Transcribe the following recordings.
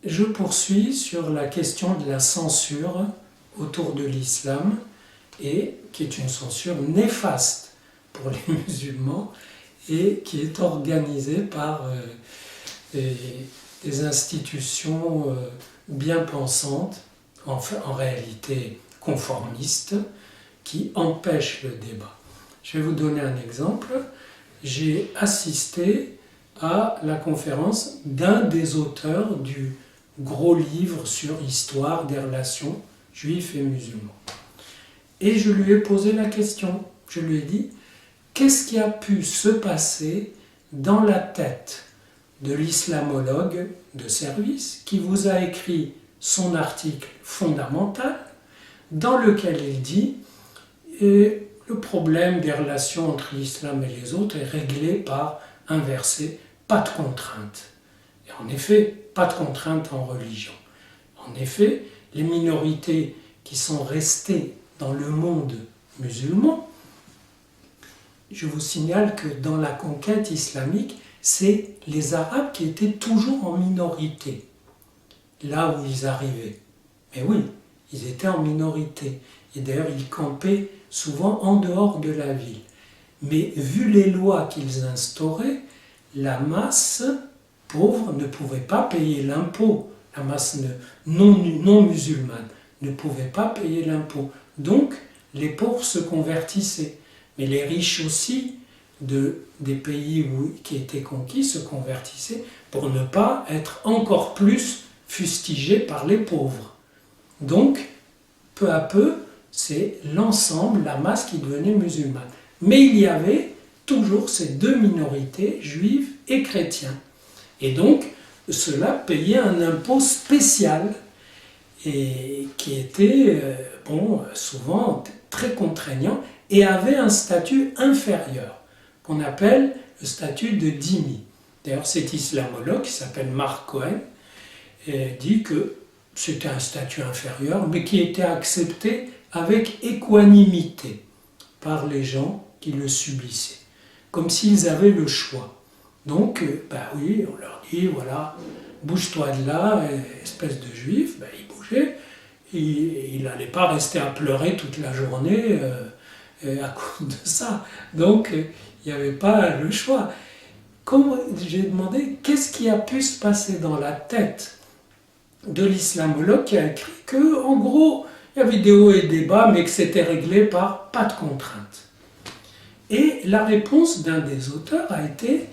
je poursuis sur la question de la censure autour de l'islam, et qui est une censure néfaste pour les musulmans et qui est organisée par des institutions bien pensantes, en réalité conformistes, qui empêchent le débat. Je vais vous donner un exemple. J'ai assisté à la conférence d'un des auteurs du gros livre sur l'histoire des relations juifs et musulmans. Et je lui ai posé la question. Je lui ai dit, qu'est-ce qui a pu se passer dans la tête de l'islamologue de service qui vous a écrit son article fondamental dans lequel il dit le problème des relations entre l'islam et les autres est réglé par un verset, pas de contrainte. Et en effet, pas de contrainte en religion. En effet, les minorités qui sont restées dans le monde musulman, je vous signale que dans la conquête islamique, c'est les Arabes qui étaient toujours en minorité, là où ils arrivaient. Mais oui, ils étaient en minorité. Et d'ailleurs, ils campaient souvent en dehors de la ville. Mais vu les lois qu'ils instauraient, la masse pauvre ne pouvait pas payer l'impôt. La masse non musulmane ne pouvait pas payer l'impôt. Donc, les pauvres se convertissaient. Mais les riches aussi des pays qui étaient conquis se convertissaient pour ne pas être encore plus fustigés par les pauvres. Donc, peu à peu, c'est l'ensemble, la masse qui devenait musulmane. Mais il y avait toujours ces deux minorités, juifs et chrétiens. Et donc, cela payait un impôt spécial et qui était souvent très contraignant et avait un statut inférieur, qu'on appelle le statut de dhimmi. D'ailleurs, cet islamologue qui s'appelle Mark Cohen dit que c'était un statut inférieur, mais qui était accepté avec équanimité par les gens qui le subissaient, comme s'ils avaient le choix. Donc, oui, on leur dit, voilà, bouge-toi de là, espèce de juif, il bougeait, il n'allait pas rester à pleurer toute la journée à cause de ça. Donc, il n'y avait pas le choix. Comme j'ai demandé, qu'est-ce qui a pu se passer dans la tête de l'islamologue qui a écrit que, en gros, il y avait des hauts et des bas, mais que c'était réglé par pas de contrainte. Et la réponse d'un des auteurs a été,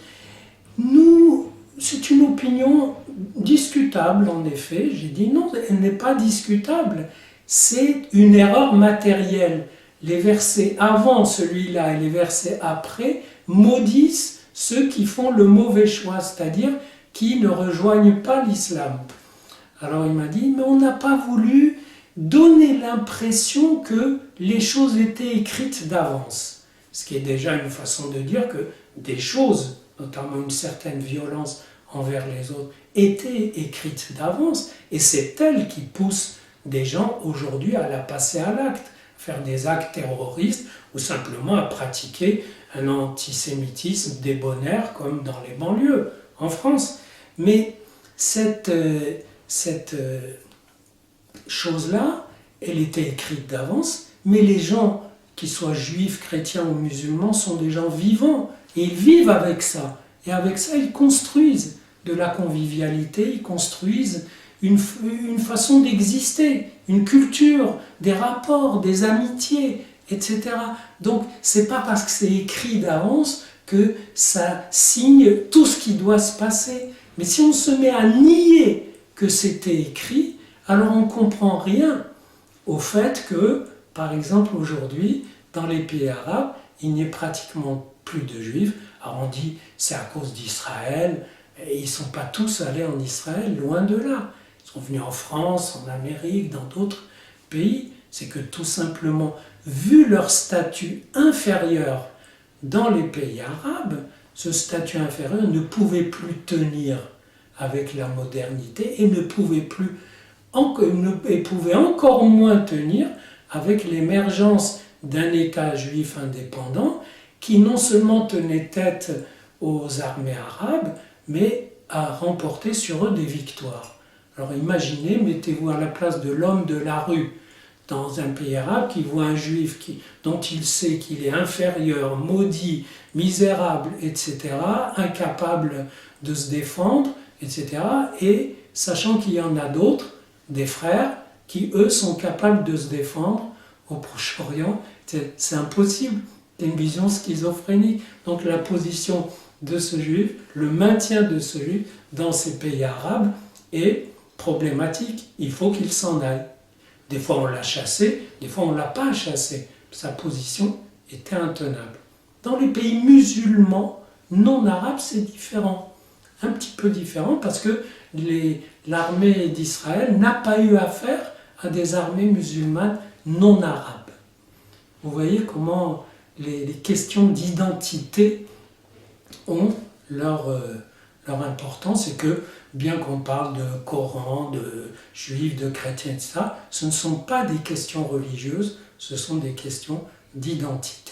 c'est une opinion discutable en effet. J'ai dit non, elle n'est pas discutable, c'est une erreur matérielle. Les versets avant celui-là et les versets après maudissent ceux qui font le mauvais choix, c'est-à-dire qui ne rejoignent pas l'islam. Alors il m'a dit, mais on n'a pas voulu donner l'impression que les choses étaient écrites d'avance. Ce qui est déjà une façon de dire que des choses, notamment une certaine violence envers les autres, étaient écrites d'avance. Et c'est elle qui pousse des gens aujourd'hui à la passer à l'acte, à faire des actes terroristes ou simplement à pratiquer un antisémitisme débonnaire comme dans les banlieues en France. Mais cette chose-là, elle était écrite d'avance, mais les gens, qu'ils soient juifs, chrétiens ou musulmans, sont des gens vivants, et ils vivent avec ça. Et avec ça, ils construisent de la convivialité, ils construisent une façon d'exister, une culture, des rapports, des amitiés, etc. Donc, c'est pas parce que c'est écrit d'avance que ça signe tout ce qui doit se passer. Mais si on se met à nier que c'était écrit, alors on ne comprend rien au fait que, par exemple, aujourd'hui, dans les pays arabes, il n'y ait pratiquement plus de juifs. Alors on dit c'est à cause d'Israël, et ils ne sont pas tous allés en Israël, loin de là. Ils sont venus en France, en Amérique, dans d'autres pays. C'est que tout simplement, vu leur statut inférieur dans les pays arabes, ce statut inférieur ne pouvait plus tenir avec la modernité et ne pouvait encore moins tenir avec l'émergence d'un État juif indépendant qui non seulement tenait tête aux armées arabes, mais a remporté sur eux des victoires. Alors imaginez, mettez-vous à la place de l'homme de la rue dans un pays arabe qui voit un juif dont il sait qu'il est inférieur, maudit, misérable, etc., incapable de se défendre, etc., et sachant qu'il y en a d'autres, des frères, qui eux sont capables de se défendre au Proche-Orient. C'est impossible, c'est une vision schizophrénique. Donc la position de ce juif, le maintien de ce juif dans ces pays arabes est problématique. Il faut qu'il s'en aille. Des fois on l'a chassé, des fois on ne l'a pas chassé. Sa position était intenable. Dans les pays musulmans non arabes, c'est différent. Un petit peu différent parce que l'armée d'Israël n'a pas eu affaire à des armées musulmanes non arabes. Vous voyez comment les questions d'identité ont leur importance, et que bien qu'on parle de Coran, de juifs, de chrétiens, etc., ce ne sont pas des questions religieuses, ce sont des questions d'identité.